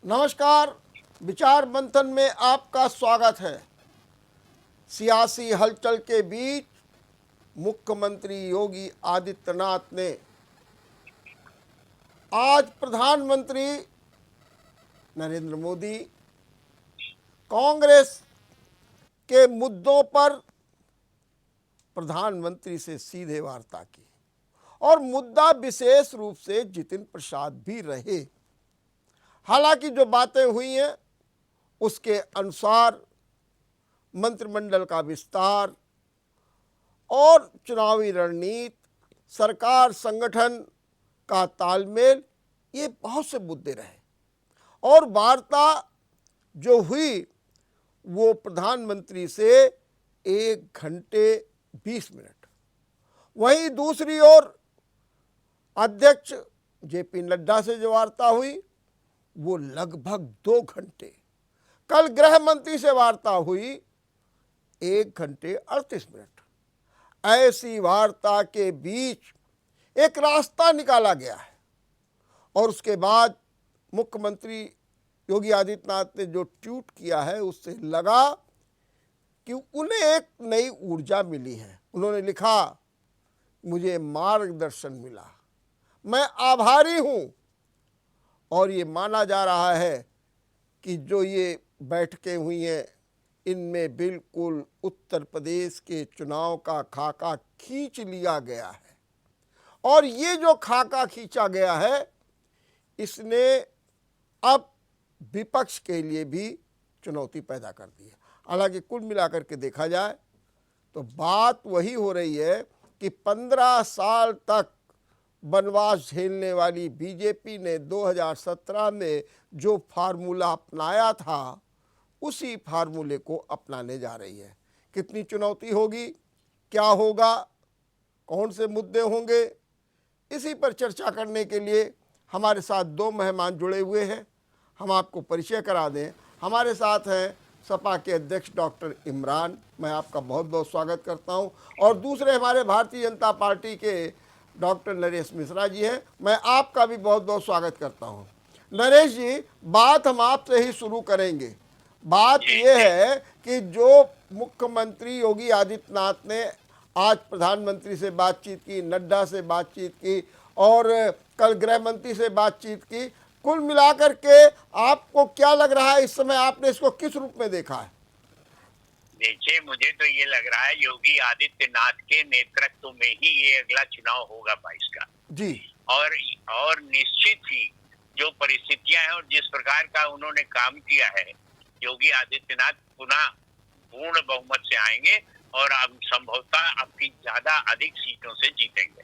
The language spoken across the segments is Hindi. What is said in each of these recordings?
नमस्कार। विचार मंथन में आपका स्वागत है। सियासी हलचल के बीच मुख्यमंत्री योगी आदित्यनाथ ने आज प्रधानमंत्री नरेंद्र मोदी कांग्रेस के मुद्दों पर प्रधानमंत्री से सीधे वार्ता की और मुद्दा विशेष रूप से जितिन प्रसाद भी रहे। हालांकि जो बातें हुई हैं उसके अनुसार मंत्रिमंडल का विस्तार और चुनावी रणनीति, सरकार संगठन का तालमेल, ये बहुत से मुद्दे रहे और वार्ता जो हुई वो प्रधानमंत्री से 1 घंटे 20 मिनट। वहीं दूसरी ओर अध्यक्ष जेपी नड्डा से जो वार्ता हुई वो लगभग 2 घंटे। कल गृह मंत्री से वार्ता हुई 1 घंटे 38 मिनट। ऐसी वार्ता के बीच एक रास्ता निकाला गया है और उसके बाद मुख्यमंत्री योगी आदित्यनाथ ने जो ट्वीट किया है उससे लगा कि उन्हें एक नई ऊर्जा मिली है। उन्होंने लिखा, मुझे मार्गदर्शन मिला, मैं आभारी हूं। और ये माना जा रहा है कि जो ये बैठकें हुई हैं इनमें बिल्कुल उत्तर प्रदेश के चुनाव का खाका खींच लिया गया है और ये जो खाका खींचा गया है इसने अब विपक्ष के लिए भी चुनौती पैदा कर दी है। हालांकि कुल मिलाकर के देखा जाए तो बात वही हो रही है कि 15 साल तक वनवास झेलने वाली बीजेपी ने 2017 में जो फार्मूला अपनाया था उसी फार्मूले को अपनाने जा रही है। कितनी चुनौती होगी, क्या होगा, कौन से मुद्दे होंगे, इसी पर चर्चा करने के लिए हमारे साथ 2 मेहमान जुड़े हुए हैं। हम आपको परिचय करा दें। हमारे साथ हैं सपा के अध्यक्ष डॉक्टर इमरान, मैं आपका बहुत बहुत स्वागत करता हूं। और दूसरे हमारे भारतीय जनता पार्टी के डॉक्टर नरेश मिश्रा जी हैं, मैं आपका भी बहुत बहुत स्वागत करता हूं। नरेश जी, बात हम आपसे ही शुरू करेंगे। बात यह है कि जो मुख्यमंत्री योगी आदित्यनाथ ने आज प्रधानमंत्री से बातचीत की, नड्डा से बातचीत की और कल गृह मंत्री से बातचीत की, कुल मिलाकर के आपको क्या लग रहा है? इस समय आपने इसको किस रूप में देखा है? देखिए, मुझे तो ये लग रहा है योगी आदित्यनाथ के नेतृत्व में ही ये अगला चुनाव होगा 22 का जी। और निश्चित ही जो परिस्थितियां हैं और जिस प्रकार का उन्होंने काम किया है, योगी आदित्यनाथ पुनः पूर्ण बहुमत से आएंगे और अब संभवतः आपकी ज्यादा अधिक सीटों से जीतेंगे।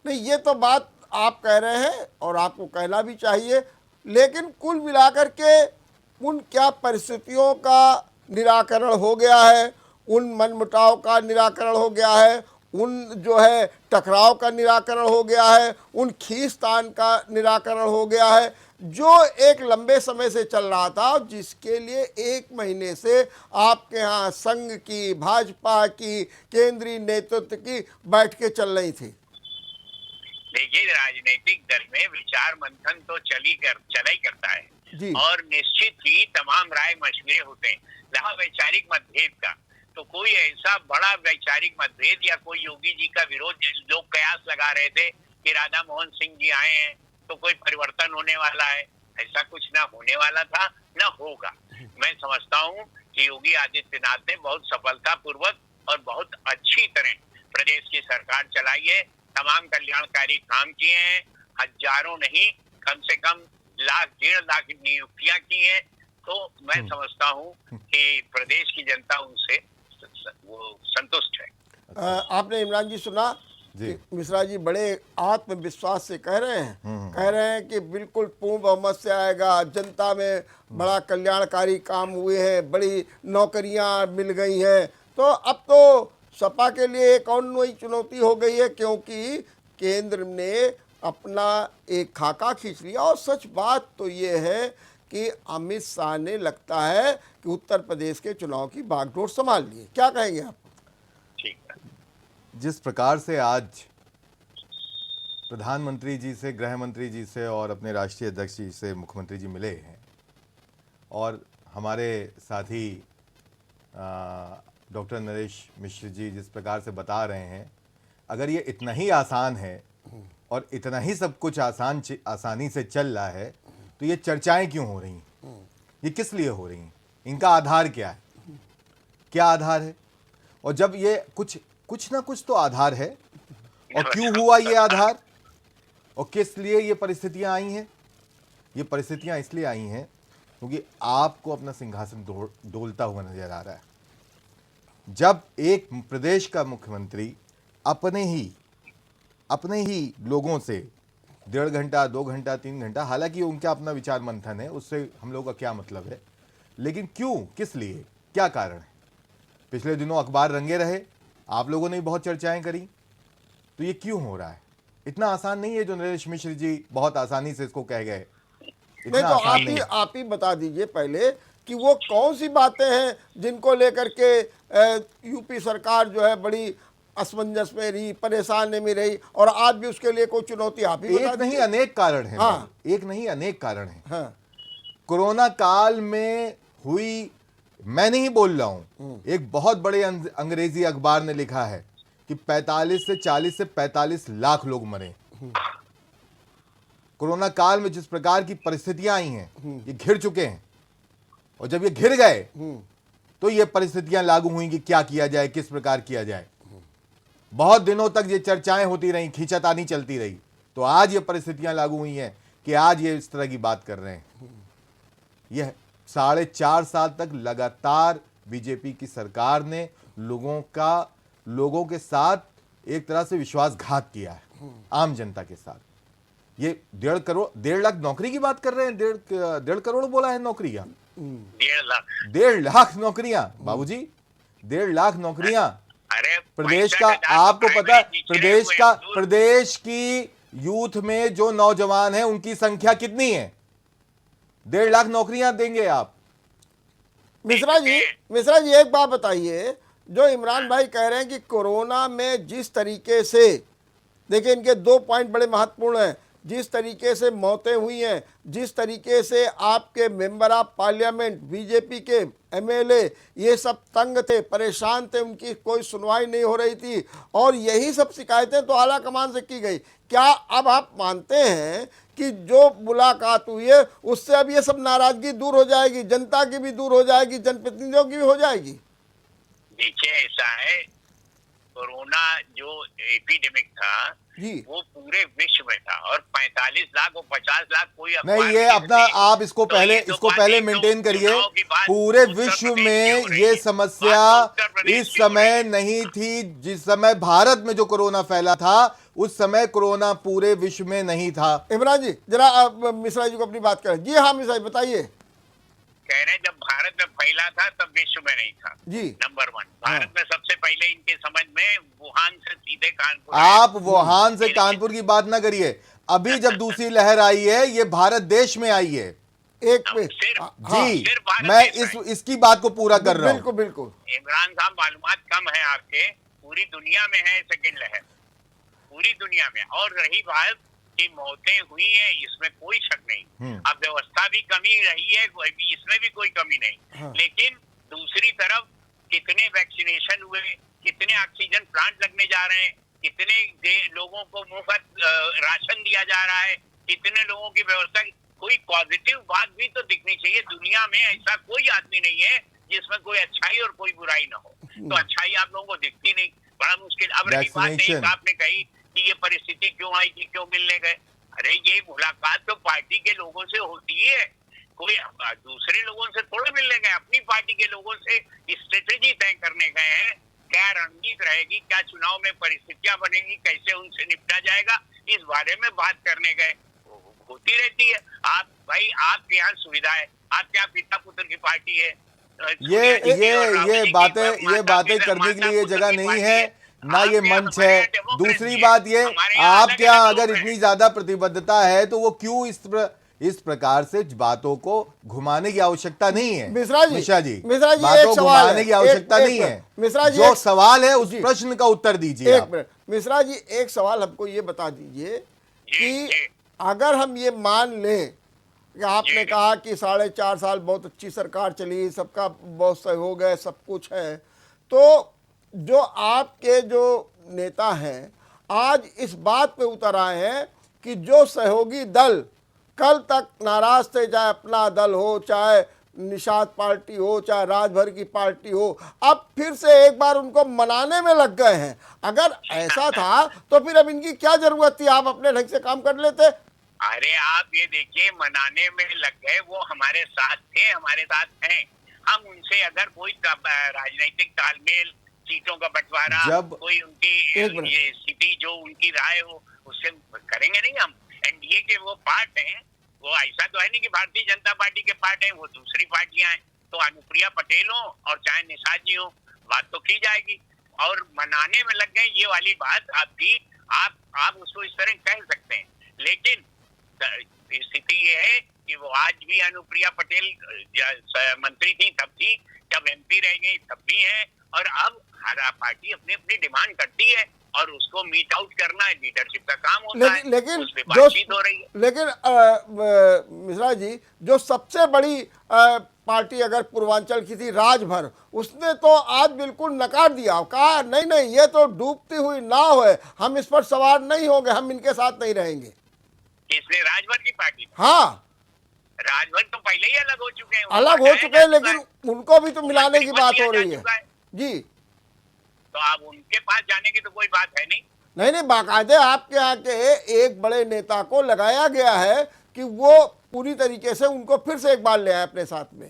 नहीं, ये तो बात आप कह रहे हैं और आपको कहना भी चाहिए, लेकिन कुल मिलाकर के उन क्या परिस्थितियों का निराकरण हो गया है, उन मनमुटाव का निराकरण हो गया है, उन जो है टकराव का निराकरण हो गया है, उन खींचतान का निराकरण हो गया है जो एक लंबे समय से चल रहा था, जिसके लिए 1 महीने से आपके यहाँ संघ की, भाजपा की, केंद्रीय नेतृत्व की बैठकें चल रही थी। देखिए, राजनीतिक दल में विचार मंथन तो चला ही करता है जी। और निश्चित ही तमाम राय मशवरे होते हैं। रहा वैचारिक मतभेद का, तो कोई ऐसा बड़ा वैचारिक मतभेद या कोई योगी जी का विरोध, लोग कयास लगा रहे थे कि राधा मोहन सिंह जी आए हैं तो कोई परिवर्तन होने वाला है, ऐसा कुछ ना होने वाला था ना होगा। मैं समझता हूँ कि योगी आदित्यनाथ ने बहुत सफलतापूर्वक और बहुत अच्छी तरह प्रदेश की सरकार चलाई है, तमाम कल्याणकारी काम किए हैं, हजारों नहीं कम से कम 1,00,000-1,50,000 नियुक्तियां की हैं। तो मैं समझता हूं कि प्रदेश की जनता उनसे वो संतुष्ट है। आपने इमरान जी सुना कि मिश्रा जी बड़े आत्मविश्वास से कह रहे हैं कि बिल्कुल पूर्ण बहुमत से आएगा, जनता में बड़ा कल्याणकारी काम हुए हैं, बड़ी नौकरियां मिल गई हैं। तो अब तो सपा के लिए एक और नई चुनौती हो गई है, क्योंकि केंद्र ने अपना एक खाका खींच लिया। और सच बात तो ये है कि अमित शाह ने लगता है कि उत्तर प्रदेश के चुनाव की बागडोर संभाल ली है। क्या कहेंगे आप? ठीक है। जिस प्रकार से आज प्रधानमंत्री जी से, गृह मंत्री जी से और अपने राष्ट्रीय अध्यक्ष जी से मुख्यमंत्री जी मिले हैं, और हमारे साथी डॉक्टर नरेश मिश्र जी जिस प्रकार से बता रहे हैं, अगर ये इतना ही आसान है और इतना ही सब कुछ आसानी से चल रहा है, तो ये चर्चाएं क्यों हो रही हैं? ये किस लिए हो रही हैं? इनका आधार क्या है? क्या आधार है? और जब ये कुछ ना कुछ तो आधार है, और क्यों हुआ ये आधार, और किस लिए ये परिस्थितियां आई हैं? ये परिस्थितियां इसलिए आई हैं क्योंकि आपको अपना सिंहासन डोलता हुआ नजर आ रहा है। जब एक प्रदेश का मुख्यमंत्री अपने ही लोगों से 1.5 घंटा, 2 घंटा, 3 घंटा, हालांकि उनका अपना विचार मंथन है, उससे हम लोग का क्या मतलब है, लेकिन क्यों, किस लिए, क्या कारण है? पिछले दिनों अखबार रंगे रहे, आप लोगों ने बहुत चर्चाएं करी, तो ये क्यों हो रहा है? इतना आसान नहीं है जो नरेश मिश्र जी बहुत आसानी से इसको कह गए। नहीं तो आप ही बता दीजिए पहले कि वो कौन सी बातें हैं जिनको लेकर के यूपी सरकार जो है बड़ी असमंजस में रही, परेशान में रही, और आज भी उसके लिए कोई चुनौती आप ही बता एक नहीं अनेक कारण है। हाँ। एक नहीं अनेक कारण है। हाँ। कोरोना काल में हुई, मैं नहीं बोल रहा हूं, एक बहुत बड़े अंग्रेजी अखबार ने लिखा है कि 40 से 45 लाख लोग मरे। कोरोना काल में जिस प्रकार की परिस्थितियां आई हैं, ये घिर चुके हैं, और जब ये घिर गए तो ये परिस्थितियां लागू हुई कि क्या किया जाए, किस प्रकार किया जाए। बहुत दिनों तक ये चर्चाएं होती रही, खींचातानी चलती रही, तो आज ये परिस्थितियां लागू हुई हैं कि आज ये इस तरह की बात कर रहे हैं। यह 4.5 साल तक लगातार बीजेपी की सरकार ने लोगों के साथ एक तरह से विश्वासघात किया है, आम जनता के साथ। ये 1.5 लाख नौकरी की बात कर रहे हैं, 1.5 करोड़ बोला है नौकरियां, 1.5 लाख नौकरियां बाबूजी, 1.5 लाख नौकरियां प्रदेश का। आपको पता है प्रदेश की यूथ में जो नौजवान है उनकी संख्या कितनी है? 1.5 लाख नौकरियां देंगे आप? मिश्रा जी एक बात बताइए, जो इमरान भाई कह रहे हैं कि कोरोना में जिस तरीके से, देखिए इनके 2 पॉइंट बड़े महत्वपूर्ण हैं, जिस तरीके से मौतें हुई हैं, जिस तरीके से आपके मेंबर ऑफ पार्लियामेंट, बीजेपी के एमएलए ये सब तंग थे, परेशान थे, उनकी कोई सुनवाई नहीं हो रही थी, और यही सब शिकायतें तो आला कमान से की गई। क्या अब आप मानते हैं कि जो मुलाकात हुई है उससे अब ये सब नाराजगी दूर हो जाएगी, जनता की भी दूर हो जाएगी, जनप्रतिनिधियों की भी हो जाएगी? देखिए ऐसा है, कोरोना जो एपिडेमिक था वो पूरे विश्व में था, और 45 लाख और 50 लाख कोई नहीं, ये अपना आप इसको पहले मेंटेन करिए। पूरे विश्व में ये समस्या इस समय नहीं थी, जिस समय भारत में जो कोरोना फैला था उस समय कोरोना पूरे विश्व में नहीं था। इमरान जी जरा मिश्रा जी को अपनी बात करें। जी हाँ मिश्रा जी बताइए। कह रहे हैं जब भारत में फैला था तब विश्व में नहीं था जी। नंबर 1 भारत में सबसे पहले इनके समझ में वुहान से सीधे कानपुर। आप वुहान से कानपुर की बात ना करिए, अभी जब दूसरी लहर आई है ये भारत देश में आई है। एक जी मैं इसकी बात को पूरा कर रहा हूँ। बिल्कुल इमरान साहब, मालूमात कम है आपके, पूरी दुनिया में है सेकंड लहर, पूरी दुनिया में। और रही बात की मौतें हुई है, इसमें कोई शक नहीं। अब व्यवस्था भी कमी रही है, इसमें भी कोई कमी नहीं। लेकिन दूसरी तरफ कितने वैक्सीनेशन हुए, कितने ऑक्सीजन प्लांट लगने जा रहे हैं, कितने लोगों को मुफ्त राशन दिया जा रहा है, कितने लोगों की व्यवस्था। कोई पॉजिटिव बात भी तो दिखनी चाहिए। दुनिया में ऐसा कोई आदमी नहीं है जिसमें कोई अच्छाई और कोई बुराई ना हो, तो अच्छाई आप लोगों को दिखती नहीं, बड़ा मुश्किल। अब रही बात आपने कही कि ये परिस्थिति क्यों आई थी, क्यों मिलने गए। अरे ये मुलाकात तो पार्टी के लोगों से होती है, कोई दूसरे लोगों से थोड़े मिलने गए, अपनी पार्टी के लोगों से स्ट्रेटेजी तय करने गए हैं। क्या रणनीति रहेगी, क्या चुनाव में परिस्थितियां बनेगी, कैसे उनसे निपटा जाएगा, इस बारे में बात करने गए। होती रहती है। आप भाई आपके यहाँ सुविधा है, आपके यहाँ पिता पुत्र की पार्टी है। ये बातें करने के लिए जगह नहीं है, ना ये मंच है। दूसरी बात ये, आपके यहाँ अगर इतनी ज्यादा प्रतिबद्धता है तो वो क्यों इस प्रकार से बातों को घुमाने की आवश्यकता नहीं है। मिश्रा जी बातों को घुमाने की आवश्यकता नहीं है। मिश्रा जी जो सवाल है उस प्रश्न का उत्तर दीजिए। एक मिनट मिश्रा जी, एक सवाल हमको ये बता दीजिए कि अगर हम ये मान लें कि आपने कहा कि 4.5 साल बहुत अच्छी सरकार चली, सबका बहुत सहयोग है, सब कुछ है, तो जो आपके जो नेता हैं आज इस बात पे उतर आए हैं कि जो सहयोगी दल कल तक नाराज थे, चाहे अपना दल हो, चाहे निषाद पार्टी हो, चाहे राजभर की पार्टी हो, अब फिर से एक बार उनको मनाने में लग गए हैं। अगर ऐसा था तो फिर अब इनकी क्या जरूरत थी, आप अपने ढंग से काम कर लेते। अरे आप ये देखिए, मनाने में लग गए, वो हमारे साथ थे, हमारे साथ हैं। हम उनसे अगर कोई राजनीतिक तालमेल, सीटों का बंटवारा, जब कोई उनकी ये स्थिति जो उनकी राय हो, उससे करेंगे नहीं। हम एनडीए के वो पार्ट हैं, वो ऐसा तो है नहीं कि भारतीय जनता पार्टी के पार्ट हैं, वो दूसरी पार्टियां हैं। तो अनुप्रिया पटेल हो और चाहे निषाद जी हो, बात तो की जाएगी। और मनाने में लग गए, ये वाली बात आप उसको इस तरह कह सकते हैं। लेकिन स्थिति ये है कि वो आज भी अनुप्रिया पटेल मंत्री थी तब थी, जब एमपी रह गई तब भी है, और अब हर पार्टी अपनी अपनी डिमांड करती है और उसको मीट आउट करना है, लीडरशिप का काम होता है। लेकिन उस पे बातचीत हो रही है। लेकिन मिश्रा जी, जो सबसे बड़ी पार्टी अगर पूर्वांचल की थी राजभर, उसने तो आज बिल्कुल नकार दिया, कहा नहीं ये तो डूबती हुई नाव है, हम इस पर सवार नहीं होंगे, हम इनके साथ नहीं रहेंगे। इसलिए राजभर की पार्टी, हाँ, राजभर तो पहले ही अलग हो चुके हैं, अलग हो चुके हैं, लेकिन उनको भी तो मिलाने की बात हो रही है जी। तो आप उनके पास जाने की तो कोई बात है नहीं। नहीं, बाकायदे आपके यहाँ के एक बड़े नेता को लगाया गया है कि वो पूरी तरीके से उनको फिर से एक बार ले आए अपने साथ में।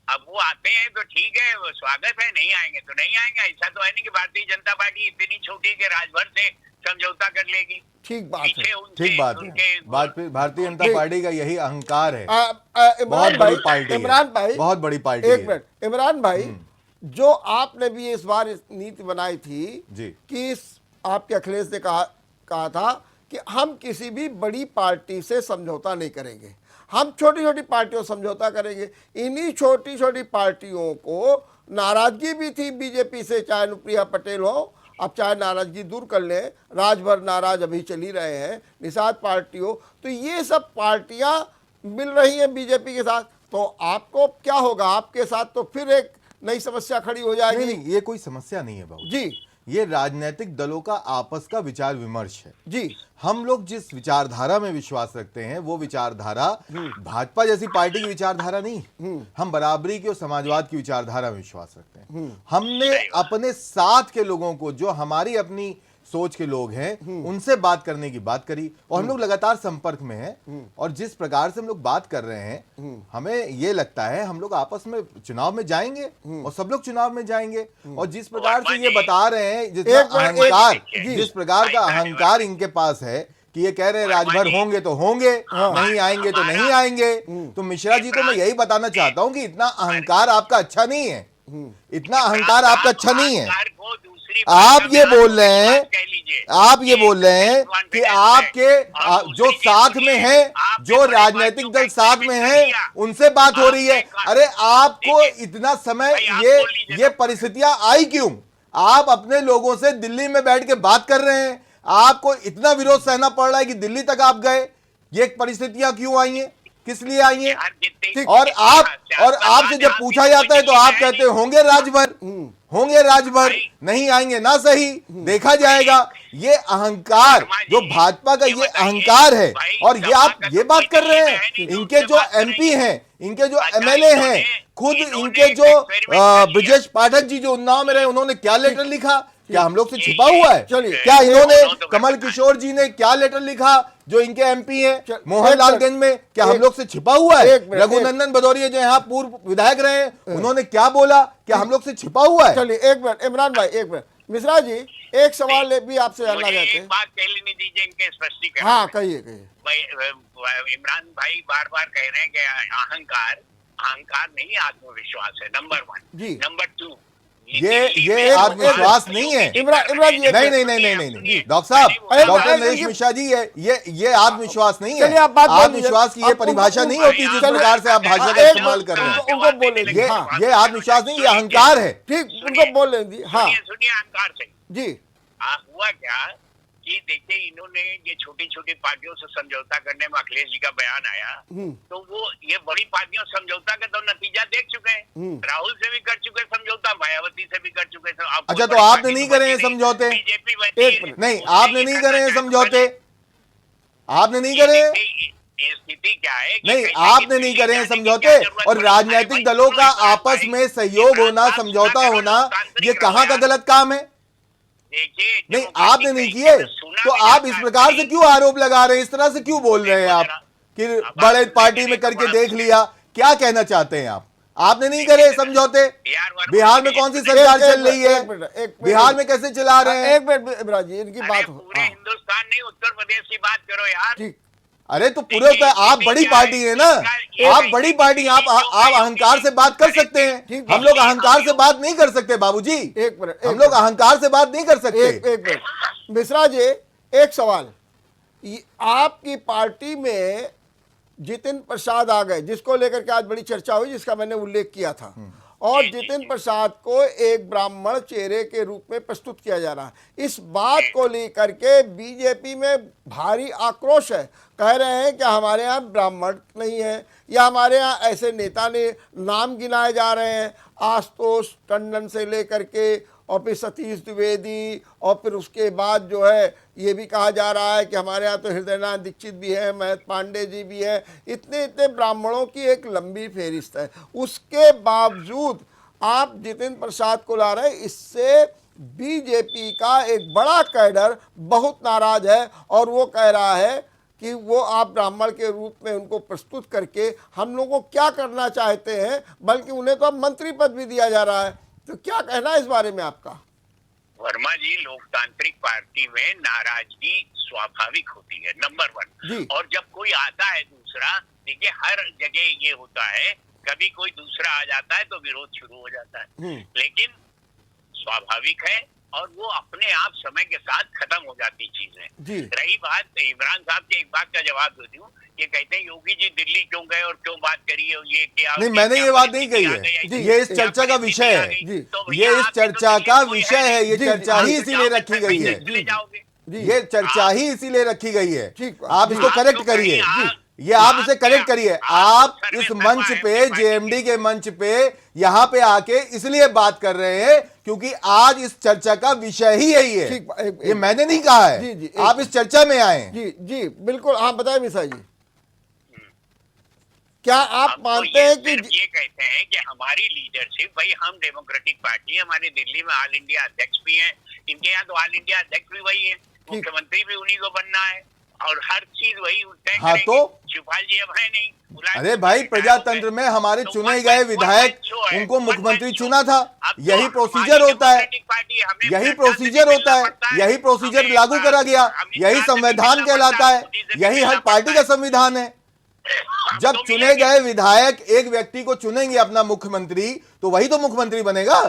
अब वो आते हैं तो ठीक है, वो स्वागत है, नहीं आएंगे तो नहीं आएंगे। ऐसा तो है नहीं कि भारतीय जनता पार्टी इतनी छोटी कि राजभर से समझौता कर लेगी। ठीक बात है, ठीक बात है। भारतीय जनता पार्टी का यही अहंकार है। इमरान भाई, इमरान भाई, बहुत बड़ी पार्टी। एक मिनट इमरान भाई, जो आपने भी इस बार इस नीति बनाई थी जी, कि आपके अखिलेश ने कहा था कि हम किसी भी बड़ी पार्टी से समझौता नहीं करेंगे, हम छोटी छोटी पार्टियों से समझौता करेंगे। इन्हीं छोटी छोटी पार्टियों को नाराजगी भी थी बीजेपी से, चाहे अनुप्रिया पटेल हो, अब चाहे नाराजगी दूर कर ले, राजभर नाराज अभी चल ही रहे हैं, निषाद पार्टी हो, तो ये सब पार्टियां मिल रही हैं बीजेपी के साथ। तो आपको क्या होगा, आपके साथ तो फिर एक नई समस्या खड़ी हो जाएगी। नहीं, ये कोई समस्या नहीं है बाबू जी, ये राजनीतिक दलों का आपस का विचार विमर्श है जी। हम लोग जिस विचारधारा में विश्वास रखते हैं वो विचारधारा भाजपा जैसी पार्टी की विचारधारा नहीं। हम बराबरी की और समाजवाद की विचारधारा में विश्वास रखते हैं। हमने अपने साथ के लोगों को, जो हमारी अपनी सोच के लोग हैं, उनसे बात करने की बात करी और हम लोग लगातार संपर्क में हैं। और जिस प्रकार से हम लोग बात कर रहे हैं, हमें ये लगता है हम लोग आपस में चुनाव में जाएंगे और सब लोग चुनाव में जाएंगे। और जिस प्रकार से ये बता रहे हैं, जिस प्रकार का अहंकार इनके पास है कि ये कह रहे हैं राजभर होंगे तो होंगे, नहीं आएंगे तो नहीं आएंगे, तो मिश्रा जी को मैं यही बताना चाहता हूं कि इतना अहंकार आपका अच्छा नहीं है, इतना अहंकार आपका अच्छा नहीं है। आप ये बोल रहे हैं, आप ये बोल रहे हैं कि आपके जो साथ में हैं, जो राजनीतिक दल साथ में हैं, उनसे बात हो रही है। अरे आपको इतना समय ये परिस्थितियां आई क्यों? आप अपने लोगों से दिल्ली में बैठ के बात कर रहे हैं, आपको इतना विरोध सहना पड़ रहा है कि दिल्ली तक आप गए। ये परिस्थितियां क्यों आई हैं, किस लिए आई हैं? और आपसे जब पूछा जाता है तो आप कहते होंगे राजभर, होंगे राजभर, नहीं आएंगे ना, सही देखा जाएगा। ये अहंकार जो भाजपा का ये अहंकार है, और ये आप ये बात कर रहे हैं, इनके जो एमपी हैं, इनके जो एमएलए हैं, खुद इनके जो ब्रजेश पाठक जी जो उन्नाव में रहे, उन्होंने क्या लेटर लिखा? क्या हम लोग से छिपा हुआ है? क्या इन्होंने, कमल किशोर जी ने क्या लेटर लिखा जो इनके एमपी हैं मोहनलालगंज में, क्या हम लोग से छिपा हुआ है? रघुनंदन भदौरिया जो यहाँ पूर्व विधायक रहे हैं, उन्होंने क्या बोला? क्या हम लोग से छिपा हुआ है? चलिए एक मिनट इमरान भाई, एक मिनट मिश्रा जी, एक सवाल भी आपसे जानना चाहते हैं। एक बात कह लेने दीजिए इनके स्पष्टीकरण। हाँ, कहिए। इमरान भाई बार बार कह रहे हैं कि अहंकार नहीं, आत्मविश्वास है, नंबर 1। नंबर 2, ये आत्मविश्वास नहीं है इमरान जी, नहीं डॉक्टर साहब, डॉक्टर नरेश मिश्रा जी, ये आत्मविश्वास नहीं है। आत्मविश्वास की ये परिभाषा नहीं होती जिस प्रकार से आप भाषा का इस्तेमाल कर रहे हैं। उनको बोले ये आत्मविश्वास नहीं, ये अहंकार है। ठीक, उनको बोल लेंगे। हाँ सुनिए अहंकार से जी। हुआ क्या जी देखिए, इन्होंने ये छोटी छोटी पार्टियों से समझौता करने में अखिलेश जी का बयान आया, तो वो ये बड़ी पार्टियों से समझौता का तो नतीजा देख चुके हैं। राहुल से भी कर चुके समझौता, मायावती से भी कर चुके। अच्छा, तो आपने नहीं करे हैं समझौते? बीजेपी नहीं, आपने नहीं करे हैं समझौते? आपने नहीं करे? स्थिति क्या है? नहीं, आपने नहीं करे हैं समझौते। और राजनीतिक दलों का आपस में सहयोग होना, समझौता होना, ये कहाँ का गलत काम है? देखिए, नहीं, आपने नहीं किए, तो आप इस प्रकार से क्यों आरोप लगा रहे हैं? इस तरह से क्यों बोल रहे हैं आप कि बड़े पार्टी में करके देख लिया? क्या कहना चाहते हैं आप? आपने नहीं करे समझौते? बिहार में कौन सी सरकार चल रही है? बिहार में कैसे चला रहे हैं? एक मिनट इमरान जी, इनकी बात पूरे हिंदुस्तान नहीं, उत्तर प्रदेश की बात करो यार। ठीक। अरे तो पूरे आप बड़ी पार्टी है ना, आप बड़ी पार्टी, आप अहंकार से बात कर सकते हैं। हम लोग अहंकार से बात नहीं कर सकते बाबूजी। एक मिनट, हम लोग अहंकार से बात नहीं कर सकते। एक मिनट मिश्रा जी, एक सवाल। आपकी पार्टी में जितिन प्रसाद आ गए, जिसको लेकर के आज बड़ी चर्चा हुई, जिसका मैंने उल्लेख किया था, और जितिन प्रसाद को एक ब्राह्मण चेहरे के रूप में प्रस्तुत किया जा रहा है। इस बात को लेकर के बीजेपी में भारी आक्रोश है। कह रहे हैं कि हमारे यहाँ ब्राह्मण नहीं है, या हमारे यहाँ ऐसे नेता ने नाम गिनाए जा रहे हैं, आशुतोष टंडन से लेकर के, और फिर सतीश द्विवेदी, और फिर उसके बाद जो है ये भी कहा जा रहा है कि हमारे यहाँ तो हृदयनाथ दीक्षित भी है, महत पांडे जी भी है। इतने इतने ब्राह्मणों की एक लंबी फेरिस्त है। उसके बावजूद आप जितिन प्रसाद को ला रहे हैं। इससे बीजेपी का एक बड़ा कैडर बहुत नाराज है, और वो कह रहा है कि वो आप ब्राह्मण के रूप में उनको प्रस्तुत करके हम लोगों को क्या करना चाहते हैं, बल्कि उन्हें तो अब मंत्री पद भी दिया जा रहा है। तो क्या कहना है इस बारे में आपका? वर्मा जी, लोकतांत्रिक पार्टी में नाराजगी स्वाभाविक होती है, नंबर 1। और जब कोई आता है दूसरा, देखिए हर जगह ये होता है, कभी कोई दूसरा आ जाता है तो विरोध शुरू हो जाता है, लेकिन स्वाभाविक है, और वो अपने आप समय के साथ खत्म हो जाती चीजें। रही बात इमरान साहब के, एक बात का जवाब देती हूँ। ये कहते हैं योगी जी दिल्ली क्यों गए और क्यों बात करी है, ये क्या नहीं, मैंने ये बात नहीं कही है। ये इस चर्चा का विषय है, ये इस चर्चा का विषय है, ये चर्चा ही इसीलिए रखी गई है, ये चर्चा ही इसीलिए रखी गई है। आप इसको करेक्ट करिए, ये आप इसे करेक्ट करिए। आप इस मंच पे, जेएमडी के मंच पे यहाँ पे आके इसलिए बात कर रहे हैं क्योंकि आज इस चर्चा का विषय ही यही है। ये मैंने नहीं कहा है, आप इस चर्चा में आए। जी बिल्कुल। हाँ बताएं मिश्रा जी, क्या आप मानते हैं कि ये कहते हैं कि हमारी लीडरशिप, भाई हम डेमोक्रेटिक पार्टी, हमारे दिल्ली में ऑल इंडिया अध्यक्ष भी हैं, इनके यहाँ तो ऑल इंडिया अध्यक्ष भी वही है, मुख्यमंत्री भी उन्हीं को बनना है, और हर चीज वही तय हाँ, तो शिवपाल जी अब है नहीं। अरे भाई, प्रजातंत्र में हमारे चुने गए विधायक, उनको मुख्यमंत्री चुना था, यही प्रोसीजर होता है, यही प्रोसीजर होता है, यही प्रोसीजर लागू करा गया, यही संविधान कहलाता है, यही हर पार्टी का संविधान है। जब चुने गए विधायक एक व्यक्ति को चुनेंगे अपना मुख्यमंत्री, तो वही तो मुख्यमंत्री बनेगा।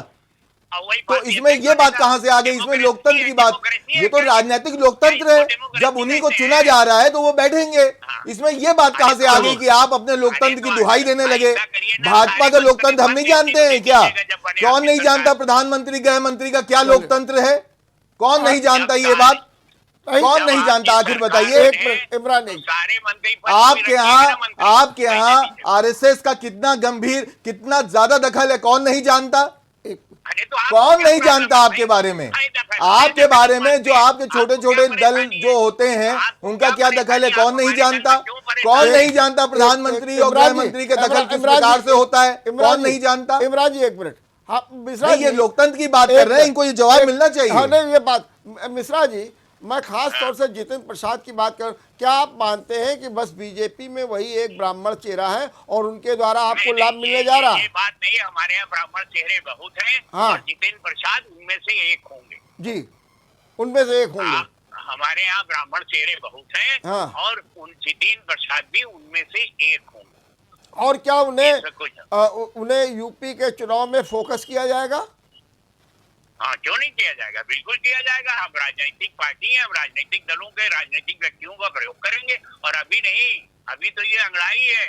तो इसमें ये बात कहां से आ गई? इसमें लोकतंत्र की बात, ये तो राजनीतिक लोकतंत्र है। जब उन्हीं को चुना जा रहा है तो वो बैठेंगे। इसमें ये बात कहां से आ गई कि आप अपने लोकतंत्र की दुहाई देने लगे? भाजपा का लोकतंत्र हम नहीं जानते हैं क्या? कौन नहीं जानता प्रधानमंत्री, गृह मंत्री का क्या लोकतंत्र है? कौन नहीं जानता ये बात? कौन नहीं जानता? आखिर बताइए। इमरान, आपके यहाँ आरएसएस का कितना गंभीर, कितना ज्यादा दखल है, कौन नहीं जानता? कौन नहीं जानता आपके बारे में? आपके बारे में जो आपके छोटे छोटे दल जो होते हैं, उनका क्या दखल है, कौन नहीं जानता? कौन नहीं जानता प्रधानमंत्री और गृह मंत्री के दखल किस प्रकार से होता है? कौन नहीं जानता? इमरान जी एक मिनट, हाँ मिश्रा जी, ये लोकतंत्र की बात कर रहे हैं, इनको ये जवाब मिलना चाहिए। हाँ नहीं, ये बात मिश्रा जी, मैं खास तौर से जितिन प्रसाद की बात कर, क्या आप मानते हैं कि बस बीजेपी में वही एक ब्राह्मण चेहरा है और उनके द्वारा आपको लाभ मिलने जा रहा है? ये बात नहीं, हमारे यहाँ ब्राह्मण चेहरे बहुत हैं। हाँ। और जितिन प्रसाद उनमें से एक होंगे। जी, उनमें से एक होंगे। हमारे यहाँ ब्राह्मण चेहरे बहुत हैं। हाँ। और जितिन प्रसाद भी उनमें से एक होंगे। और क्या उन्हें यूपी के चुनाव में फोकस किया जाएगा? हाँ, क्यों नहीं किया जाएगा? बिल्कुल किया जाएगा। हम राजनीतिक पार्टी हैं, हम राजनीतिक दलों के राजनीतिक व्यक्तियों का प्रयोग करेंगे। और अभी नहीं, अभी तो ये अंगड़ाई है।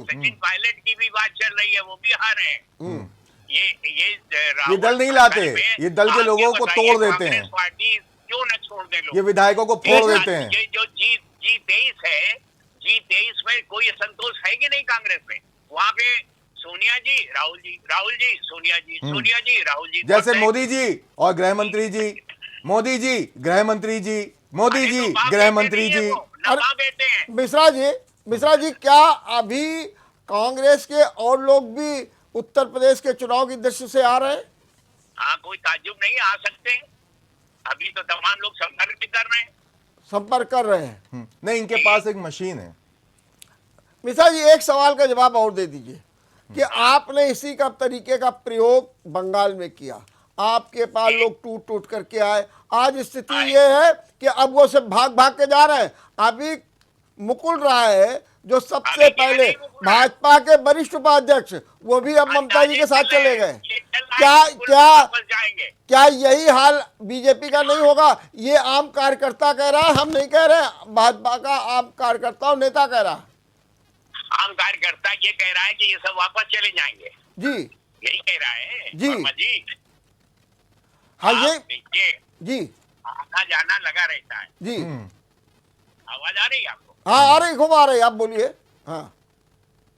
सचिन पायलट की भी बात चल रही है, वो भी हारे हैं। ये दल नहीं लाते, ये दल के लोगों को तोड़ देते हैं। पार्टी जो क्यों न छोड़ दे लोग? ये विधायकों को फोड़ देते हैं। ये जो G23 है, G23 में कोई असंतोष है कि नहीं कांग्रेस में? वहाँ पे सोनिया जी, राहुल जी, राहुल जी, सोनिया जी, सोनिया जी, राहुल जी। जैसे मोदी जी और गृह मंत्री जी, मोदी जी गृह मंत्री जी, मोदी जी गृह मंत्री जी। बेटे हैं। मिश्रा जी, क्या अभी कांग्रेस के और लोग भी उत्तर प्रदेश के चुनाव की दृष्टि से आ रहे हैं? हाँ, कोई ताज्जुब नहीं, आ सकते हैं। अभी तो तमाम लोग संपर्क भी कर रहे हैं। संपर्क कर रहे हैं। नहीं, इनके पास एक मशीन है। मिश्रा जी, एक सवाल का जवाब और दे दीजिए कि आपने इसी का तरीके का प्रयोग बंगाल में किया, आपके पास लोग टूट टूट करके आए, आज स्थिति ये है कि अब वो सब भाग भाग के जा रहे हैं। अभी मुकुल राय है जो सबसे पहले भाजपा के वरिष्ठ उपाध्यक्ष, वो भी अब ममता जी के साथ चले गए। क्या यही हाल बीजेपी का नहीं होगा? ये आम कार्यकर्ता कह रहा है, हम नहीं कह रहे, भाजपा का आम कार्यकर्ता और नेता कह रहा है। आम कार्यकर्ता ये कह रहा है कि ये सब वापस चले जाएंगे। जी, यही कह रहा है जी। वर्मा जी। हाँ, ये देखिए, जी आना जाना लगा रहता है। जी आवाज आ रही है आपको? हाँ, आ रही, खूब आ रही, आप बोलिए। हाँ,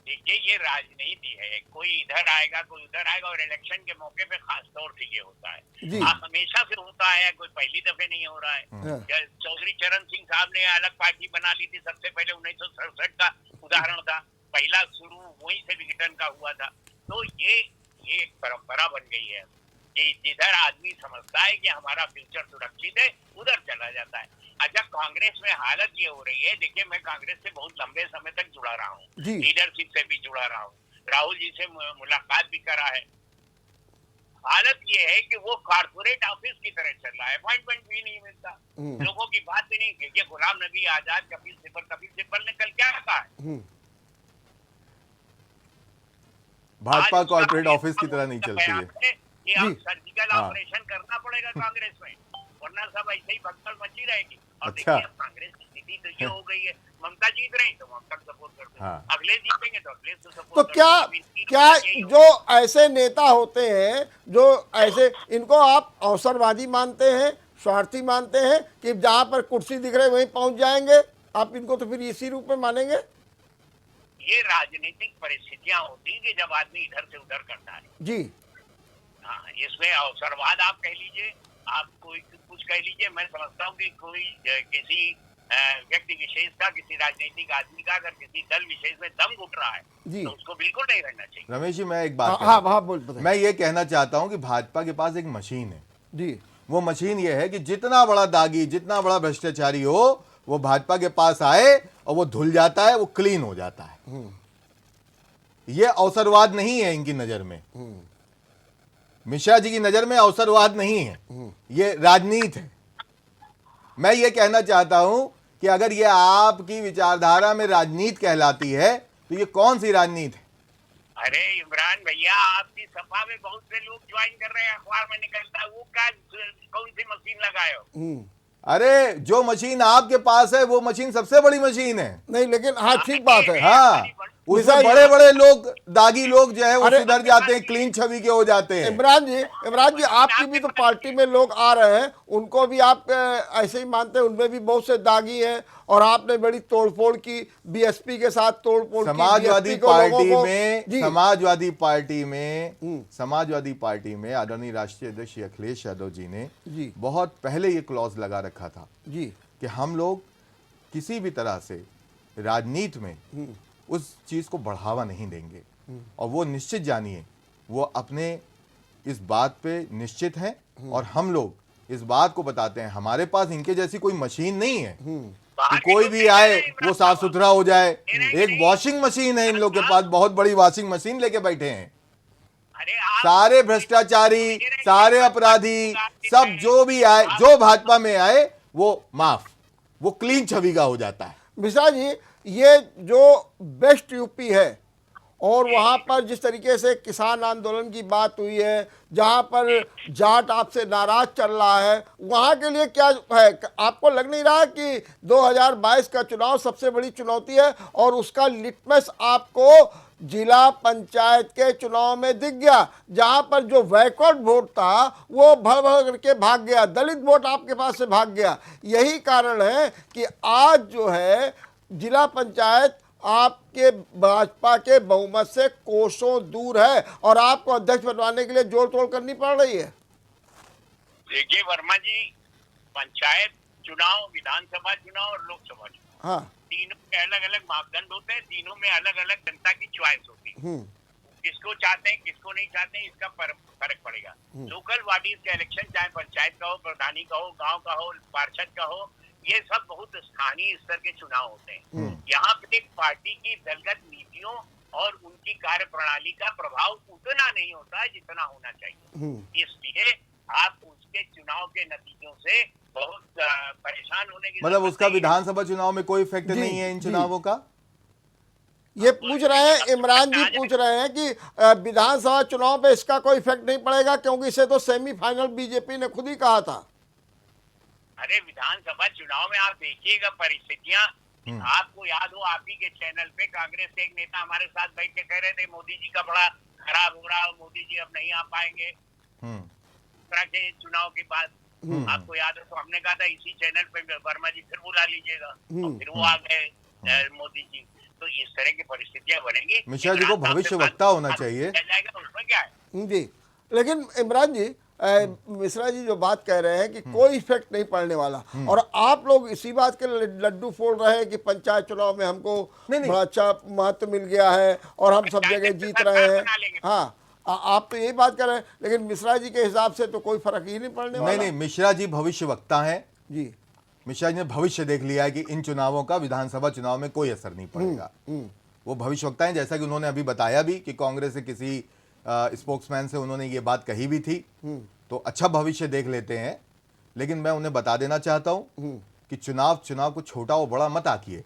देखिए, ये राजनीति है, कोई इधर आएगा, कोई उधर आएगा, और इलेक्शन के मौके पे खास तौर से ये होता है। जी। हमेशा से होता है, कोई पहली दफे नहीं हो रहा हाँ। है। चौधरी चरण सिंह साहब ने अलग पार्टी बना ली थी, सबसे पहले 1967 का उदाहरण था, पहला शुरू वहीं से विघटन का हुआ था। तो ये एक परंपरा बन गई है कि जिधर आदमी समझता है कि हमारा फ्यूचर सुरक्षित है, उधर चला जाता है। अच्छा, कांग्रेस में हालत ये हो रही है, देखिए, मैं कांग्रेस से बहुत लंबे समय तक जुड़ा रहा हूँ, लीडरशिप से भी जुड़ा रहा हूँ, राहुल जी से मुलाकात भी करा है। हालत ये है कि वो कॉर्पोरेट ऑफिस की तरह चल रहा है, अपॉइंटमेंट भी नहीं मिलता, लोगों की बात भी नहीं। देखिए, गुलाम नबी आजाद, कपिल सिब्बल ने कल क्या कहा है? भाजपा कॉर्पोरेट ऑफिस की तरह नहीं चलती है। ये अब सर्जिकल ऑपरेशन करना पड़ेगा कांग्रेस में, वरना सब ऐसे ही भगदड़ मची रहेगी। और अच्छा। देखिए, कांग्रेस की स्थिति तो ये हो गई है, ममता जीत रही तो ममता सपोर्ट करते हैं, अगले जीतेंगे तो अगले से सपोर्ट। तो क्या जो ऐसे नेता होते हैं, जो ऐसे, इनको आप अवसरवादी मानते हैं, स्वार्थी मानते हैं कि जहां पर कुर्सी दिख रही वहीं पहुंच जाएंगे? आप इनको तो फिर इसी रूप में मानेंगे? ये राजनीतिक परिस्थितियां होती है कि जब आदमी इधर से उधर करता है। जी हाँ, इसमें अवसरवाद आप कह लीजिए, आप कोई कुछ कह लीजिए, मैं समझता हूँ कि कोई किसी व्यक्ति विशेष का, किसी राजनीतिक आदमी का अगर किसी दल विशेष में दम घुट रहा है तो उसको बिल्कुल नहीं रहना चाहिए। रमेश जी, मैं एक बात मैं ये कहना चाहता हूँ कि भाजपा के पास एक मशीन है जी। वो मशीन ये है कि जितना बड़ा दागी, जितना बड़ा भ्रष्टाचारी हो, वो भाजपा के पास आए और वो धुल जाता है, वो क्लीन हो जाता है। ये अवसरवाद नहीं है इनकी नजर में, मिश्रा जी की नजर में अवसरवाद नहीं है, ये राजनीति है। मैं ये कहना चाहता हूं कि अगर ये आपकी विचारधारा में राजनीति कहलाती है तो ये कौन सी राजनीति है? अरे इमरान भैया, आपकी सभा में बहुत से लोग ज्वाइन कर रहे हैं, अखबार में निकलता है, वो क्या, कौन सी मशीन लगाए हो? अरे, जो मशीन आपके पास है वो मशीन सबसे बड़ी मशीन है। नहीं, लेकिन हाँ, ठीक बात है। हाँ, उसमें बड़े बड़े लोग, दागी लोग जो है वो सुधर जाते हैं, क्लीन छवि के हो जाते हैं। इमरान जी, आपकी भी तो पार्टी में लोग आ रहे हैं, उनको भी आप ऐसे ही मानते हैं? उनमें भी बहुत से दागी हैं, और आपने बड़ी तोड़फोड़ की, बीएसपी के साथ तोड़फोड़ की। समाजवादी पार्टी में आदरणीय राष्ट्रीय अध्यक्ष अखिलेश यादव जी ने बहुत पहले ये क्लॉज लगा रखा था जी कि हम लोग किसी भी तरह से राजनीति में उस चीज को बढ़ावा नहीं देंगे, और वो निश्चित जानिए वो अपने इस बात पे निश्चित हैं, और हम लोग इस बात को बताते हैं, हमारे पास इनके जैसी कोई मशीन नहीं है कि कोई भी आए वो साफ सुथरा हो जाए। एक वॉशिंग मशीन है इन लोग के पास, बहुत बड़ी वॉशिंग मशीन लेके बैठे हैं। सारे भ्रष्टाचारी, सारे अपराधी, सब जो भी आए, जो भाजपा में आए, वो माफ, वो क्लीन छवि का हो जाता है। मिश्रा जी, ये जो बेस्ट यूपी है और वहाँ पर जिस तरीके से किसान आंदोलन की बात हुई है, जहाँ पर जाट आपसे नाराज चल रहा है, वहाँ के लिए क्या है? आपको लग नहीं रहा कि 2022 का चुनाव सबसे बड़ी चुनौती है और उसका लिटमस आपको जिला पंचायत के चुनाव में दिख गया, जहाँ पर जो बैकवर्ड वोट था वो भर भर करके भाग गया, दलित वोट आपके पास से भाग गया। यही कारण है कि आज जो है जिला पंचायत आपके भाजपा के बहुमत से कोसों दूर है और आपको अध्यक्ष बनवाने के लिए जोड़ तोड़ करनी पड़ रही है। देखिए वर्मा जी, पंचायत चुनाव, विधानसभा चुनाव और लोकसभा चुनाव, हाँ, तीनों के अलग अलग मापदंड होते हैं, तीनों में अलग अलग जनता की चॉइस होती है। किसको चाहते हैं, किसको नहीं चाहते हैं, इसका फर्क पड़ेगा। लोकल बॉडीज का इलेक्शन, चाहे पंचायत का हो, प्रधानी का हो, गांव का हो, पार्षद का हो, ये सब बहुत स्थानीय स्तर के चुनाव होते हैं। यहाँ पे एक पार्टी की दलगत नीतियों और उनकी कार्य प्रणाली का प्रभाव उतना नहीं होता है जितना होना चाहिए। इसलिए आप उसके चुनाव के नतीजों से बहुत परेशान होने की मतलब उसका विधानसभा चुनाव में कोई इफेक्ट नहीं है इन चुनावों का? ये पूछ रहे हैं, इमरान जी पूछ रहे हैं कि विधानसभा चुनाव पे इसका कोई इफेक्ट नहीं पड़ेगा, क्योंकि इसे तो सेमीफाइनल बीजेपी ने खुद ही कहा था। अरे विधानसभा चुनाव में आप देखिएगा परिस्थितियां, आपको याद हो आप ही के चैनल पे कांग्रेस के एक नेता हमारे साथ बैठ के कह रहे थे मोदी जी का बड़ा खराब हो रहा है, मोदी जी अब नहीं आ पाएंगे के चुनाव के बाद। आपको याद है, तो हमने कहा था इसी चैनल पे वर्मा जी फिर बुला लीजिएगा, फिर वो आ गए मोदी जी। तो इस तरह की परिस्थितियां बनेंगी। मिश्रा जी को भविष्यवक्ता होना चाहिए, उसमें क्या है जी। लेकिन इमरान जी, मिश्रा जी जो बात कह रहे हैं कि कोई इफेक्ट नहीं पड़ने वाला, और आप लोग इसी बात के लड्डू फोड़ रहे हैं कि पंचायत चुनाव में हमको बड़ा अच्छा महत्व मिल गया है और हम सब जगह जीत रहे हैं। हाँ, आप तो यही बात कर रहे हैं, लेकिन मिश्रा जी के हिसाब से तो कोई फर्क ही नहीं पड़ने वाला। नहीं, मिश्रा जी भविष्यवक्ता हैं जी। मिश्रा जी ने भविष्य देख लिया है कि इन चुनावों का विधानसभा चुनाव में कोई असर नहीं पड़ेगा। वो भविष्यवक्ता हैं, जैसा कि उन्होंने अभी बताया भी कि कांग्रेस से किसी स्पोक्समैन से उन्होंने ये बात कही भी थी, तो अच्छा भविष्य देख लेते हैं। लेकिन मैं उन्हें बता देना चाहता हूं कि चुनाव को छोटा और बड़ा मत आंकिए।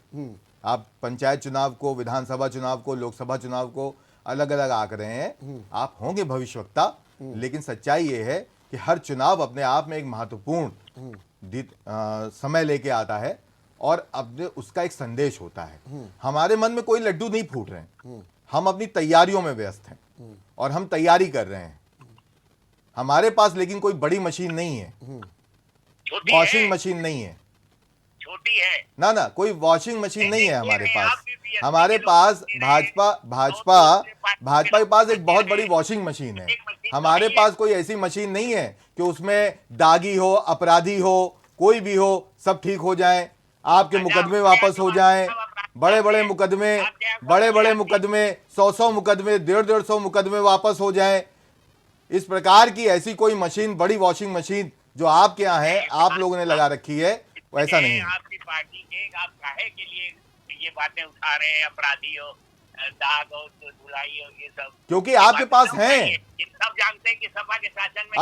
आप पंचायत चुनाव को, विधानसभा चुनाव को, लोकसभा चुनाव को अलग अलग आंक रहे हैं। आप होंगे भविष्यवक्ता, लेकिन सच्चाई ये है कि हर चुनाव अपने आप में एक महत्वपूर्ण समय लेके आता है और अपने उसका एक संदेश होता है। हमारे मन में कोई लड्डू नहीं फूट रहे हैं, हम अपनी तैयारियों में व्यस्त हैं और हम तैयारी कर रहे हैं। हमारे पास लेकिन कोई बड़ी मशीन नहीं है, वॉशिंग मशीन नहीं है, छोटी है ना, कोई वॉशिंग मशीन नहीं है हमारे पास। हमारे पास भाजपा के पास एक बहुत बड़ी वॉशिंग मशीन है। हमारे पास कोई ऐसी मशीन नहीं है कि उसमें दागी हो, अपराधी हो, कोई भी हो, सब ठीक हो जाए, आपके मुकदमे वापस हो जाएं। बड़े बड़े मुकदमे 100 मुकदमे, 150 मुकदमे वापस हो जाएं। इस प्रकार की ऐसी कोई मशीन, बड़ी वॉशिंग मशीन जो आपके यहाँ है, आप लोगों ने लगा रखी है, वैसा नहीं है। आपकी पार्टी के आप काहे के लिए ये बातें उठा रहे हैं, अपराधी हो, दाग हो, धुलाई हो, ये सब क्योंकि आपके पास हैं। सब जानते हैं कि सपा के शासन में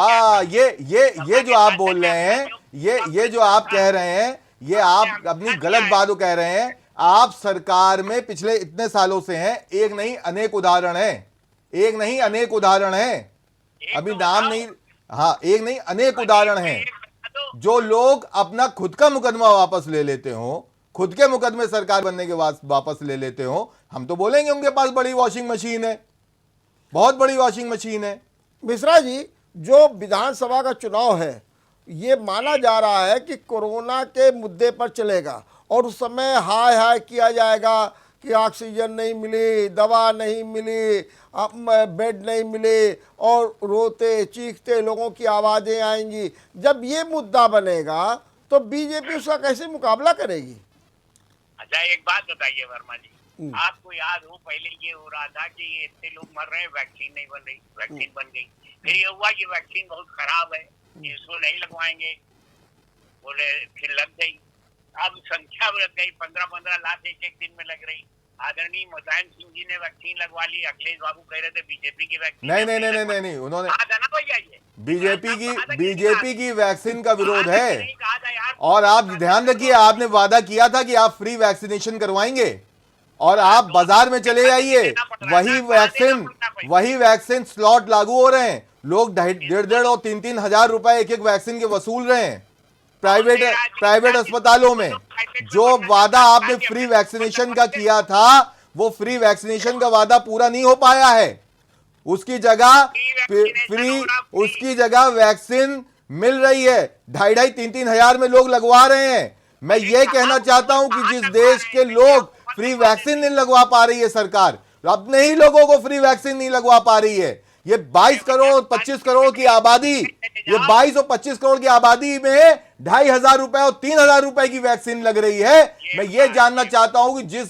ये जो आप बोल रहे हैं, ये जो आप कह रहे हैं, ये आप अपनी गलत बातों कह रहे हैं। आप सरकार में पिछले इतने सालों से हैं, एक नहीं अनेक उदाहरण हैं, अभी नाम नहीं, हाँ, एक नहीं अनेक उदाहरण हैं जो लोग अपना खुद का मुकदमा वापस ले लेते हो, खुद के मुकदमे सरकार बनने के बाद वापस ले लेते हो। हम तो बोलेंगे उनके पास बड़ी वॉशिंग मशीन है, बहुत बड़ी वॉशिंग मशीन है। मिश्रा जी, जो विधानसभा का चुनाव है, ये माना जा रहा है कि कोरोना के मुद्दे पर चलेगा और उस समय हाय हाय किया जाएगा कि ऑक्सीजन नहीं मिली, दवा नहीं मिली, बेड नहीं मिले और रोते चीखते लोगों की आवाज़ें आएंगी। जब ये मुद्दा बनेगा तो बीजेपी उसका कैसे मुकाबला करेगी? अच्छा, एक बात बताइए वर्मा जी, आपको याद हो पहले ये हो रहा था कि ये इतने लोग मर रहे हैं, वैक्सीन नहीं बन रही, वैक्सीन बन गई, फिर ये हुआ कि वैक्सीन बहुत खराब है, इसको नहीं लगवाएंगे, बोले, फिर लग गई। अब संख्या बढ़ गई, 15-15 लाख एक दिन में लग रही। आदरणीय मुलायम सिंह जी ने वैक्सीन लगवा ली, अखिलेश बाबू कह रहे थे बीजेपी की वैक्सीन नहीं, उन्होंने बीजेपी की वैक्सीन का विरोध है। और आप ध्यान रखिए, आपने वादा किया था कि आप फ्री वैक्सीनेशन करवाएंगे और आप बाजार में चले जाइए, वही वैक्सीन स्लॉट लागू हो रहे हैं, लोग 1.5 और 3 हजार रुपए एक वैक्सीन के वसूल रहे हैं प्राइवेट अस्पतालों में। जो वादा आपने फ्री वैक्सीनेशन का किया था, वो फ्री वैक्सीनेशन का वादा पूरा नहीं हो पाया है। उसकी जगह वैक्सीन मिल रही है, 2.5-3 हजार में लोग लगवा रहे हैं। मैं ये कहना चाहता हूं कि जिस देश के लोग फ्री वैक्सीन नहीं लगवा पा रही है सरकार, अपने ही लोगों को फ्री वैक्सीन नहीं लगवा पा रही है। ये 22 करोड़ 25 करोड़ की आबादी, ये 22 और 25 करोड़ की आबादी में 2,500 रुपए और 3,000 रुपए की वैक्सीन लग रही है। मैं ये जानना चाहता हूं कि जिस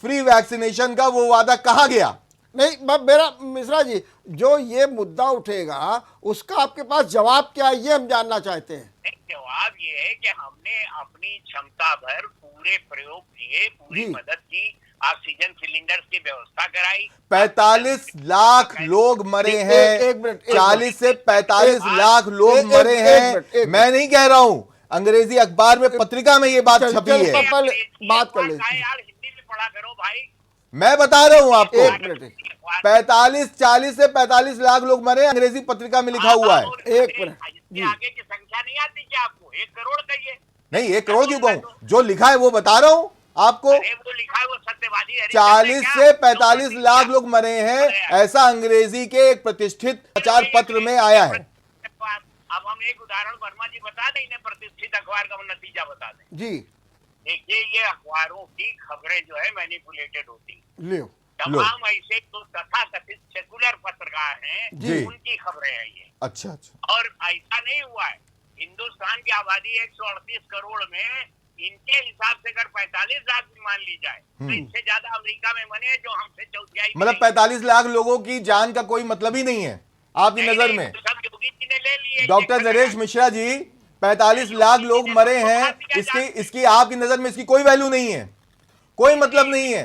फ्री वैक्सीनेशन का वो वादा कहां गया? नहीं, मेरा मिश्रा जी, जो ये मुद्दा उठेगा उसका आपके पास जवाब क्या है, ये हम जानना चाहते हैं। जवाब ये है कि हमने अपनी क्षमता भर पूरे प्रयोग किए, पूरी मदद की, ऑक्सीजन सिलेंडर्स की व्यवस्था कराई। 45 लाख लोग मरे हैं, 40 से 45 लाख लोग मरे हैं। मैं नहीं कह रहा हूं, अंग्रेजी अखबार में, पत्रिका में ये बात छपी है। बात कर ले, हिंदी में पढ़ा करो भाई। मैं बता रहा हूं आपको, 40 से 45 लाख लोग मरे, अंग्रेजी पत्रिका में लिखा हुआ है। एक मिनट, आगे की संख्या नहीं आती क्या आपको? 1 करोड़ कहिए। नहीं, 1 करोड़ क्यों कहूं, जो लिखा है वो बता रहा हूं आपको। वो लिखा है वो सत्यवादी है। 40 से 45 लाख लोग मरे हैं, ऐसा अंग्रेजी के एक प्रतिष्ठित समाचार पत्र में आया है। अब हम एक उदाहरण वर्मा जी बता दें, इन्हें प्रतिष्ठित अखबार का नतीजा बता दें जी। देखिए, ये अखबारों की खबरें जो है मैनिपुलेटेड होती, लो तमाम ऐसे तो तथाकथित सेकुलर पत्रकार हैं उनकी खबरें हैं ये। अच्छा। और ऐसा नहीं हुआ है। हिंदुस्तान की आबादी 138 करोड़ में इनके हिसाब से अगर 45 लाख भी मान ली जाए तो इससे ज्यादा अमेरिका में मने जो हमसे चौथाई, मतलब 45 लाख लोगों की जान का कोई मतलब ही नहीं है आपकी नजर में। सब योगी जी ने ले लिए। डॉक्टर नरेश मिश्रा जी, 45 लाख लोग मरे हैं, इसकी आपकी नजर में इसकी कोई वैल्यू नहीं है, कोई मतलब नहीं है।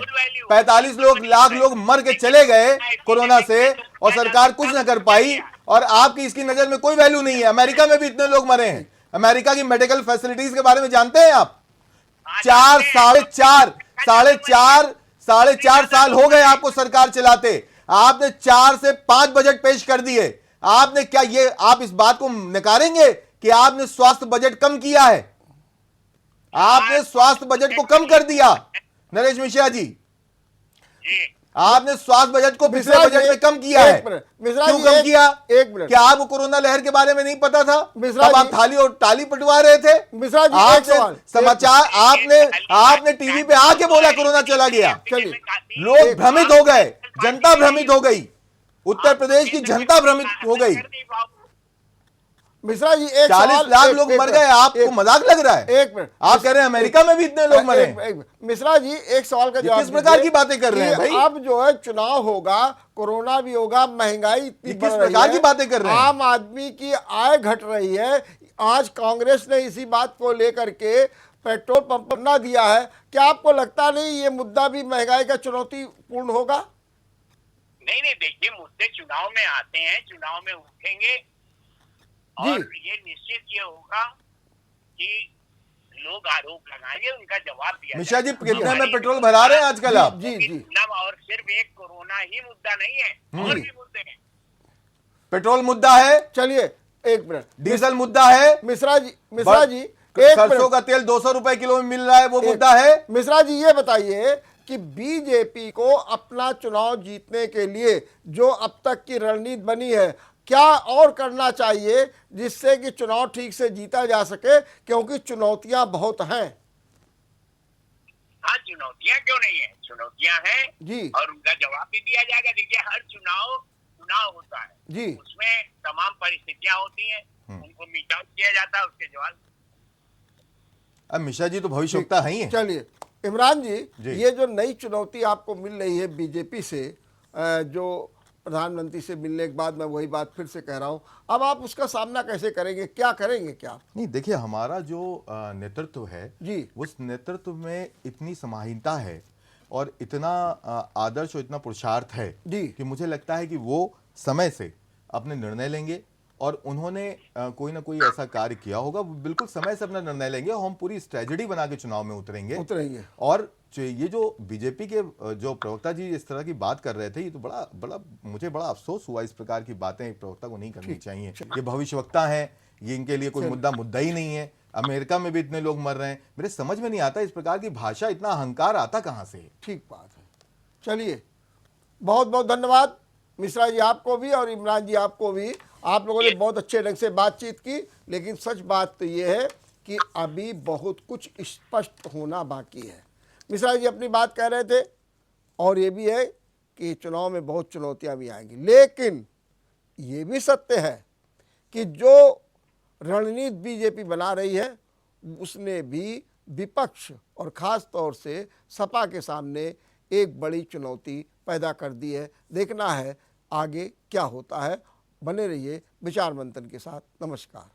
45 लाख लोग मर के चले गए कोरोना से और सरकार कुछ ना कर पाई, और आपकी इसकी नजर में कोई वैल्यू नहीं है। अमेरिका में भी इतने लोग मरे हैं। अमेरिका की मेडिकल फैसिलिटीज के बारे में जानते हैं आप? 4.5 साल हो गए आपको सरकार चलाते, आपने 4 से 5 बजट पेश कर दिए। आपने क्या, ये आप इस बात को नकारेंगे कि आपने स्वास्थ्य बजट कम किया है? आपने स्वास्थ्य बजट को कम कर दिया नरेश मिश्रा जी, आपने स्वास्थ्य बजट को पिछले बजट में कम किया है। क्यों कम किया? एक मिनट, क्या आपको कोरोना लहर के बारे में नहीं पता था? तब आप थाली और टाली पटवा रहे थे। मिश्रा जी, आपने समाचार, आपने टीवी पे आके बोला कोरोना चला गया, चलिए, लोग भ्रमित हो गए, जनता भ्रमित हो गई, उत्तर प्रदेश की जनता भ्रमित हो गई। मिश्रा जी, 40 लाख लोग मर गए, आपको मजाक लग रहा है? एक मिनट, आप कह रहे हैं अमेरिका में भी इतने लोग मरे। मिश्रा जी, एक सवाल का जवाब किस प्रकार की बातें कर रहे हैं भाई? अब जो है चुनाव होगा, कोरोना भी होगा, महंगाई इतनी किस प्रकार की बातें कर रहे हैं? आम आदमी की आय घट रही है। आज कांग्रेस ने इसी बात को लेकर के पेट्रोल पंप पर ना दिया है। क्या आपको लगता नहीं ये मुद्दा भी महंगाई का चुनौतीपूर्ण होगा? नहीं, देखिए, मुद्दे चुनाव में आते हैं, चुनाव में उठेंगे, और ये निश्चित ये होगा कि लोग आरोप लगाएंगे, उनका जवाब दिया। मिश्रा जी, कितने में पेट्रोल भरा रहे हैं आजकल आप? जी। और सिर्फ एक कोरोना ही मुद्दा नहीं है, और भी मुद्दे हैं। पेट्रोल मुद्दा है, चलिए एक मिनट, डीजल मुद्दा है, मिश्रा जी सरसों का तेल 200 रुपए किलो में मिल रहा है, वो मुद्दा है। मिश्रा जी, ये बताइए कि बीजेपी को अपना चुनाव जीतने के लिए जो अब तक की रणनीति बनी है, क्या और करना चाहिए जिससे कि चुनाव ठीक से जीता जा सके, क्योंकि चुनौतियां बहुत हैं। हाँ, चुनौतियां क्यों नहीं है, चुनौतियां हैं जी, और उनका जवाब भी दिया जाएगा। देखिए, हर चुनाव होता है जी, उसमें तमाम परिस्थितियां होती हैं, उनको मीट आउट किया जाता है, उसके जवाब। अब मिश्रा जी तो भविष्यवक्ता है ही है। चलिए इमरान जी, ये जो नई चुनौती आपको मिल रही है बीजेपी से, जो प्रधानमंत्री से मिलने के बाद, मैं वही बात फिर से कह रहा हूं, अब आप उसका सामना कैसे करेंगे, क्या करेंगे? क्या नहीं, देखिए, हमारा जो नेतृत्व है जी, उस नेतृत्व में इतनी समाहीनता है और इतना आदर्श और इतना पुरुषार्थ है जी, कि मुझे लगता है कि वो समय से अपने निर्णय लेंगे, और उन्होंने कोई ना कोई ऐसा कार्य किया होगा, बिल्कुल समय से अपना निर्णय लेंगे और हम पूरी स्ट्रेटजी बना के चुनाव में उतरेंगे। उतरेंगे। और ये जो बीजेपी के जो प्रवक्ता जी इस तरह की बात कर रहे थे, ये तो मुझे बड़ा अफसोस हुआ। इस प्रकार की बातें एक प्रवक्ता को नहीं करनी चाहिए। ये भविष्यवक्ता है, ये इनके लिए कोई मुद्दा ही नहीं है। अमेरिका में भी इतने लोग मर रहे हैं। मेरे समझ में नहीं आता इस प्रकार की भाषा, इतना अहंकार आता कहां से? ठीक बात है। चलिए, बहुत बहुत धन्यवाद मिश्रा जी आपको भी और इमरान जी आपको भी। आप लोगों ने बहुत अच्छे ढंग से बातचीत की, लेकिन सच बात तो ये है कि अभी बहुत कुछ स्पष्ट होना बाकी है। मिश्रा जी अपनी बात कह रहे थे, और ये भी है कि चुनाव में बहुत चुनौतियां भी आएंगी, लेकिन ये भी सत्य है कि जो रणनीति बीजेपी बना रही है उसने भी विपक्ष और ख़ास तौर से सपा के सामने एक बड़ी चुनौती पैदा कर दी है। देखना है आगे क्या होता है। बने रहिए विचार मंथन के साथ। नमस्कार।